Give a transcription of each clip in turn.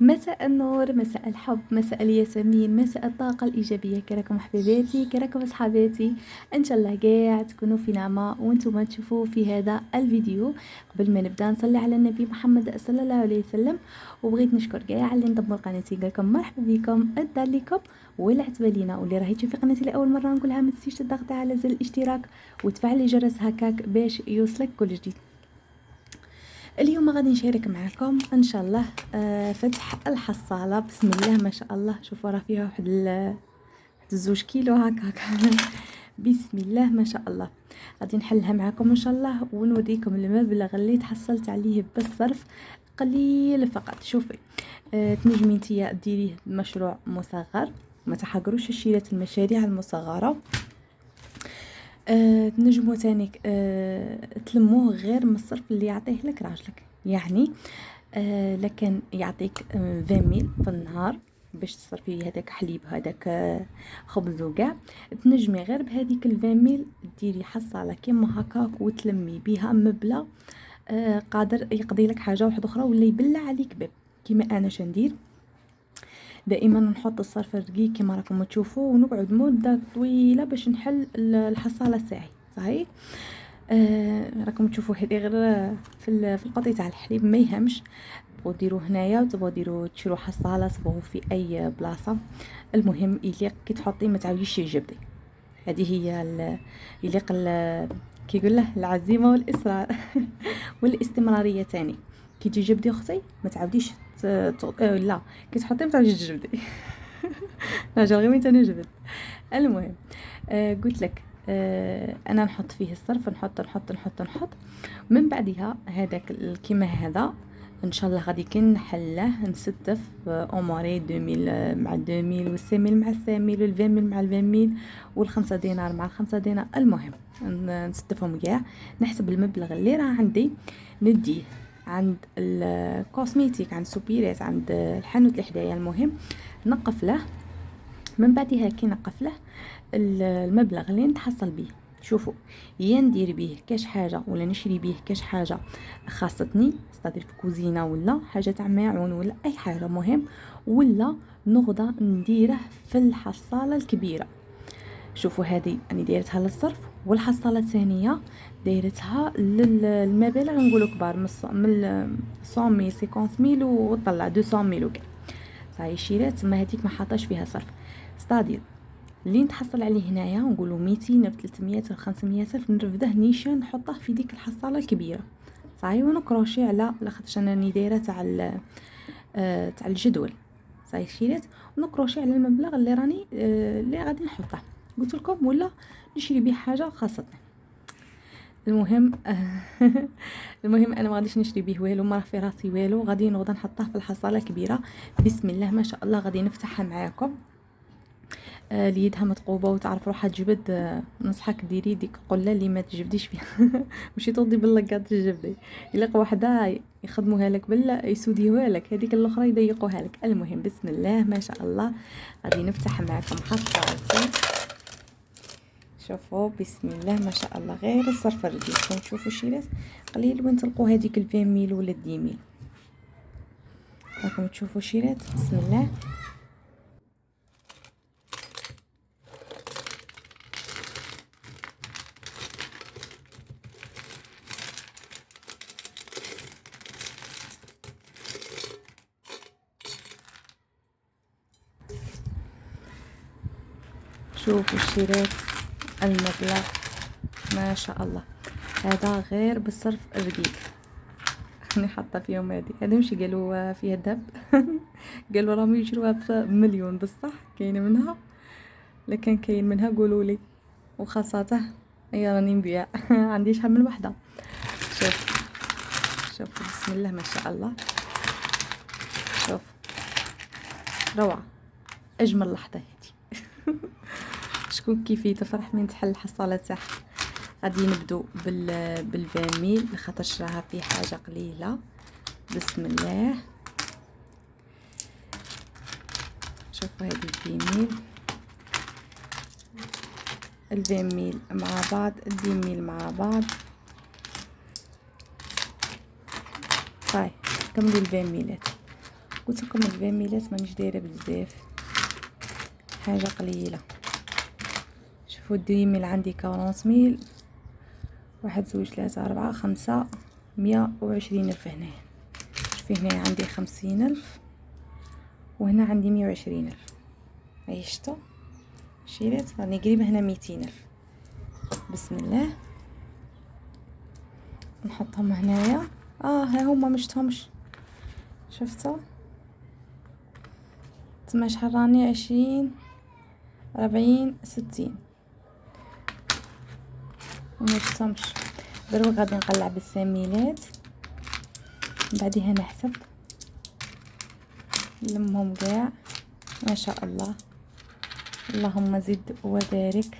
مساء النور، مساء الحب، مساء الياسمين، مساء الطاقة الإيجابية. كراكم حبيباتي، كراكم أصحاباتي، إن شاء الله قاع تكونوا في نعمة وانتم تشوفوا في هذا الفيديو. قبل ما نبدأ نصلي على النبي محمد صلى الله عليه وسلم، وبغيت نشكر كاع اللي انضموا لقناتي. قالكم مرحبا بكم، الدار لكم ولا عتبه لينا. واللي راهي تشوفي قناتي لاول مره نقولها ما تنسيش تضغطي على زر الاشتراك وتفعلي الجرس هكاك باش يوصلك كل جديد. اليوم غادي نشارك معكم ان شاء الله فتح الحصاله. بسم الله ما شاء الله، شوفوا راه فيها واحد الزوج كيلو هكاك. بسم الله ما شاء الله. غادي نحلها معكم ان شاء الله ونوريكم المبلغ اللي تحصلت عليه بالصرف قليل فقط. شوفي، تنجمي نتيا ديريه مشروع مصغر، ما تحقروش الشيرات المشاريع المصغره. تنجموا تانيك تلموه غير من الصرف اللي يعطيه لك راجلك. يعني لكن يعطيك 20 ميل في النهار باش تصرفي هذاك حليب، هذاك خبز وكاع، تنجمي غير بهذيك 20 ميل ديري حصاله كيما هكاك وتلمي بها مبلغ قادر يقضي لك حاجه واحده اخرى ولا يبلع عليك باب. كيما انا شندير دائما نحط الصرف الرقيق كما راكم تشوفوا، ونقعد مده طويله باش نحل الحصاله تاعي. صحيح راكم تشوفوا هذه غير في القطي تاع الحليب، ما يهمش. تبغوا ديروا هنايا وتبغوا ديروا تشرو حصاله، تبغوا في اي بلاصه، المهم يليق كي تحطي ما تعاوديش تجبدي. هذه هي يليق كي يقول له العزيمه والاصرار والاستمراريه تاني. كي تجي جبدي اختي ما تعاوديش لا، كي تحطي ما تعاوديش تجبدي. راجل غير وين نجبد. المهم قلت لك انا نحط فيه الصرف، نحط نحط نحط نحط من بعدها هذاك كيما هذا ان شاء الله غادي كي نحله نستف اموري 2000 مع 2000 والساميل مع الساميل والفاميل مع الفاميل والخمسة دينار مع الخمسة دينار. المهم نستفهم كاع، نحسب المبلغ اللي راه عندي نديه عند الكوسميتيك، عند سوبيريت، عند الحانوت اللي حدايا. المهم نقف له، من بعدها كي نقف له المبلغ اللي نتحصل به. شوفوا، يا ندير به كاش حاجه ولا نشري به كاش حاجه خاصتني، استدير في كوزينه ولا حاجه تاع ماعون ولا اي حاجه مهم، ولا نغدا نديره في الحصاله الكبيره. شوفوا هذه انا دايرتها للصرف، والحصاله الثانيه دايرتها للمبالغ نقولوا كبار، من 100 ميل 50 ميل وطلع 200 ميل وكاع. صاي شيرات ما هذيك ما حاطاش فيها صرف. استادير اللي نتحصل عليه هنايا نقولوا 200 أو 300 أو 500 ألف نرفده نيشان نحطه في ديك الحصاله الكبيره. صاي ونكروشي على لاخاطش انا راني دايره تاع الجدول. صاي شيرات ونكروشي على المبلغ اللي راني اللي غادي نحطه. قلت لكم ولا نشري به حاجه خاصتنا. المهم المهم انا ما غاديش نشري به والو، ما راه في راسي والو، غادي نغدا نحطه في الحصاله الكبيره. بسم الله ما شاء الله غادي نفتحها معاكم. اللي يدها متقوبه وتعرف روحها تجبد، نصحك ديري ديك قله اللي ما تجبديش فيها. ماشي تغدي باللقاط تجبدي، الا وحده يخدموها لك بالله يسوديوها لك، هذيك الاخرى يضيقوها لك. المهم بسم الله ما شاء الله غادي نفتح معكم حصالتي. شوفوا بسم الله ما شاء الله، غير الصرف الرديء نشوفوا شيرات قليل وين تلقوا هذيك 20 ميل ولا 10 ميل. راكم تشوفوا شيرات بسم الله. شوفوا الشيرات المبلغ ما شاء الله. هذا غير بالصرف الرديء. انا حاطه فيهم هذه ماشي قالوا فيها الذهب. قالوا راهم يشروها بمليون، بصح كاينه منها، لكن كاين منها قولوا لي وخاصته هي راني نبيع. عندي شحال من وحده. شوف شوف بسم الله ما شاء الله. شوف روعه، اجمل لحظه هذه. شكون كيفي تفرح من تحل الحصاله تاعها. غادي نبدو بالفاميل لخاطرش راها في حاجه قليله. بسم الله. شوفوا هذه الفاميل مع بعض، الديميل مع بعض. طيب كملوا الفاميلات. قلت لكم الفاميلات مانيش دايره بزاف، حاجه قليله. شوفوا الديميل عندي 40 واحد زوج 3 4 5 120 ألف. هنايا شوفي هنايا عندي 50 ألف وهنا عندي 120 ألف. هاي شتو شيرات راني قريبه هنا 200 ألف. بسم الله نحطهم هنايا. ها هما مشتهمش، شفتوا تما شحال راني 20 40 60 ومشتهمش. دروك غادي نقلع بالساميلات بعديها نحسب نلمهم كاع. ما شاء الله اللهم زد وبارك.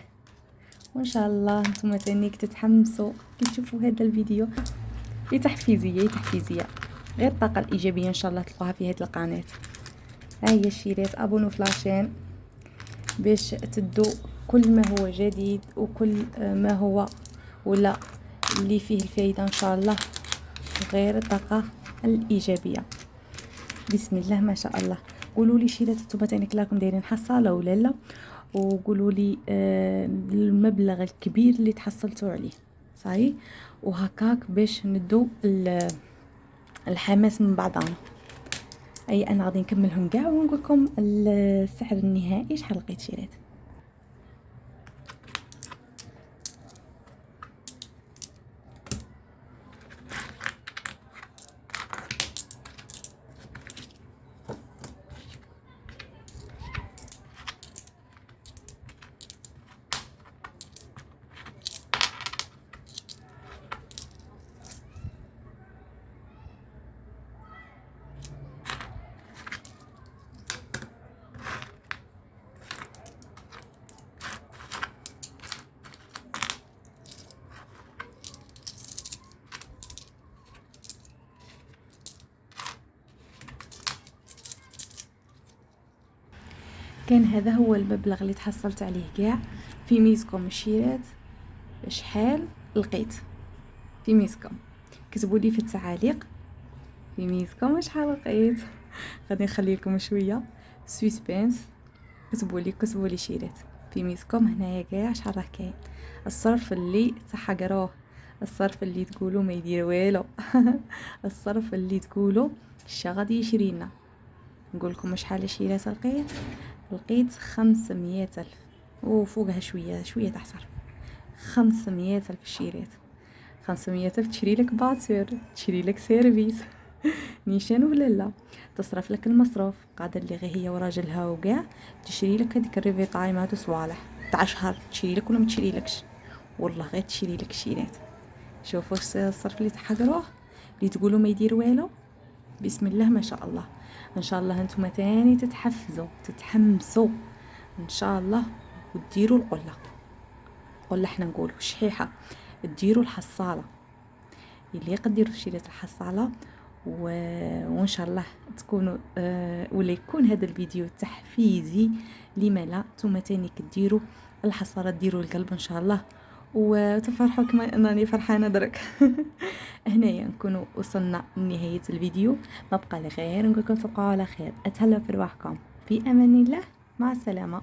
وان شاء الله نتوما تانيك تتحمسوا كي تشوفوا هذا الفيديو. هي تحفيزيه غير الطاقه الايجابيه ان شاء الله تلقوها في هذه القناه. ها هي الشيرات، ابونو في لاشين باش تدو كل ما هو جديد وكل ما هو ولا اللي فيه الفايده ان شاء الله، غير الطاقه الايجابيه. بسم الله ما شاء الله. قولوا لي شيرات نتوما تانيك راكم دايرين حصاله ولا لا، وقولوا لي المبلغ الكبير اللي تحصلتوا عليه صحيح، وهكاك باش ندو الحماس من بعضنا. اي انا غادي نكملهم كاع ونقول لكم السعر النهائي شحال لقيت شيرات. كان هذا هو المبلغ اللي تحصلت عليه كاع في ميزكم الشيرات. شحال لقيت في ميزكم؟ كتبوا لي في التعاليق في ميزكم شحال لقيت. غادي نخلي لكم شويه سسبنس. كتبوا لي شيرات في ميزكم هنايا كاع شحال راه كاين. الصرف اللي تحقروه، الصرف اللي تقولوا ما يدير والو الصرف اللي تقولوا شا غادي يشرينا. نقول لكم شحال شيرات لقيت 500 ألف وفوقها شويه تاع صرف. 500 ألف شيرات. 500 ألف تشري لك باتور، تشري لك سيرفيس نيشان ولا لا، تصرف لك المصروف قادر اللي غير هي وراجلها وكاع تشري لك هذيك الريفي طايمات وصوالح تاع شهر تشري لك ولا ما تشري لكش. والله غير تشري لك شيرات. شوفوا الصرف اللي تحقروه اللي تقولوا ما يدير والو. بسم الله ما شاء الله. ان شاء الله انتم تاني تتحفزوا تتحمسوا ان شاء الله وتديروا القله احنا نقولوا شحيحه، تديروا الحصاله اللي يقدروا شيرات الحصاله وان شاء الله تكونوا ولا يكون هذا الفيديو تحفيزي. لما لا نتوما تاني كديروا الحصاله ديروا القلب ان شاء الله وتفرحوا كما انني فرحانه درك. هنايا نكونوا وصلنا لنهايه الفيديو. ما بقى لي غير نقول لكم تبقوا على خير. اتهلاو في رواحكم في امان الله. مع السلامه.